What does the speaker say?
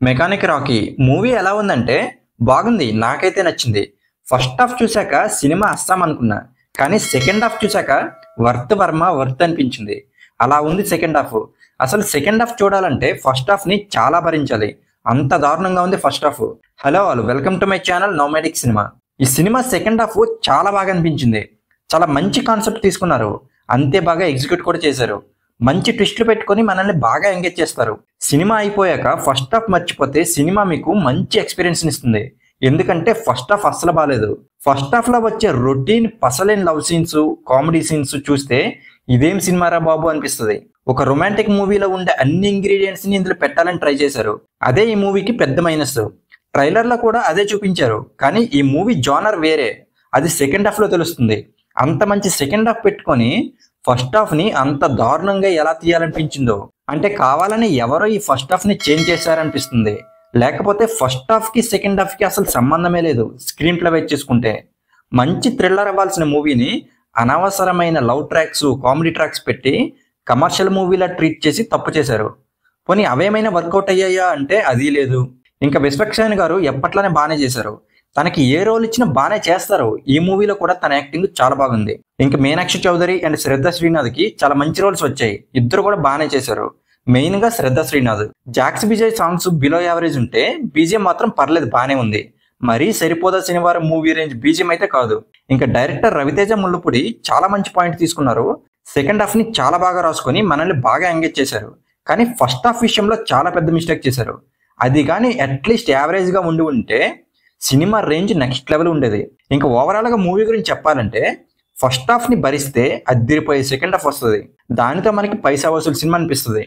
Mechanic Rocky movie ఎలా ఉందంటే బాగుంది. నాకైతే నచ్చింది. ఫస్ట్ హాఫ్ చూశాక సినిమా అస్సాం అనుకున్నా, కానీ సెకండ్ హాఫ్ చూశాక వర్త్ వర్మ వర్త్ అనిపించింది. అలా ఉంది సెకండ్ హాఫ్. అసలు సెకండ్ హాఫ్ చూడాలంటే ఫస్ట్ హాఫ్ ని చాలా భరించాలి, అంత దారుణంగా ఉంది first half. Hello all, welcome to my channel nomadic cinema. ఈ సినిమా సెకండ్ హాఫ్ చాలా బాగా అనిపించింది. చాలా మంచి కాన్సెప్ట్ తీసుకున్నారు, అంతే బాగా ఎగ్జిక్యూట్ కూడా చేశారు. మంచి ట్విస్ట్లు పెట్టుకొని మనల్ని బాగా ఎంగేజ్ చేస్తారు. సినిమా అయిపోయాక ఫస్ట్ హాఫ్ మర్చిపోతే సినిమా మీకు మంచి ఎక్స్పీరియన్స్ ఇస్తుంది. ఎందుకంటే ఫస్ట్ హాఫ్ అస్సలు బాగాలేదు. ఫస్ట్ హాఫ్ లో వచ్చే రొటీన్ పసలేని లవ్ సీన్స్, కామెడీ సీన్స్ చూస్తే ఇదేం సినిమారా బాబు అనిపిస్తుంది. ఒక రొమాంటిక్ మూవీలో ఉండే అన్ని ఇంగ్రీడియంట్స్ ని ఇందులో పెట్టాలని ట్రై చేశారు. అదే ఈ మూవీకి పెద్ద మైనస్. ట్రైలర్ లో కూడా అదే చూపించారు, కానీ ఈ మూవీ జానర్ వేరే. అది సెకండ్ హాఫ్ లో తెలుస్తుంది. అంత మంచి సెకండ్ హాఫ్ పెట్టుకొని ఫస్ట్ హాఫ్ ని అంత దారుణంగా ఎలా తీయాలనిపించిందో, అంటే కావాలని ఎవరో ఈ ఫస్ట్ హాఫ్ ని చేంజ్ చేశారనిపిస్తుంది. లేకపోతే ఫస్ట్ హాఫ్ కి సెకండ్ హాఫ్ కి అసలు సంబంధమే లేదు. స్క్రీన్ ప్లే వైజ్ చేసుకుంటే మంచి థ్రిల్లర్ అవ్వాల్సిన మూవీని అనవసరమైన లవ్ ట్రాక్స్, కామెడీ ట్రాక్స్ పెట్టి కమర్షియల్ మూవీలా ట్రీట్ చేసి తప్పు చేశారు. పోనీ అవేమైనా వర్కౌట్ అయ్యాయా అంటే అది లేదు. ఇంకా విశ్వక్సేన్ గారు ఎప్పట్లానే బాగానే చేశారు. తనకి ఏ రోల్ ఇచ్చినా బాగానే చేస్తారు. ఈ మూవీలో కూడా తన యాక్టింగ్ చాలా బాగుంది. ఇంకా మీనాక్షి చౌదరి అండ్ శ్రద్ధ శ్రీనాథ్ కి చాలా మంచి రోల్స్ వచ్చాయి. ఇద్దరు కూడా బాగానే చేశారు. మెయిన్ గా Shraddha Srinath. Jakes Vijay songs below average ఉంటే బీజిఎం మాత్రం పర్లేదు, బాగానే ఉంది. మరీ సరిపోదా శనివారం మూవీ రేంజ్ బీజిఎం అయితే కాదు. ఇంకా డైరెక్టర్ రవితేజ ముళ్ళుపూడి చాలా మంచి పాయింట్ తీసుకున్నారు. సెకండ్ హాఫ్ ని చాలా బాగా రాసుకొని మనల్ని బాగా ఎంగేజ్ చేశారు. కానీ ఫస్ట్ హాఫ్ విషయంలో చాలా పెద్ద మిస్టేక్ చేశారు. అది కానీ అట్లీస్ట్ యావరేజ్ గా ఉండి ఉంటే సినిమా రేంజ్ నెక్స్ట్ లెవెల్ ఉండేది. ఇంకా ఓవరాల్ గా మూవీ గురించి చెప్పాలంటే ఫస్ట్ హాఫ్ ని భరిస్తే అద్దిరిపోయే సెకండ్ హాఫ్ వస్తుంది. దానితో మనకి పైసా వసూలు సినిమా అనిపిస్తుంది.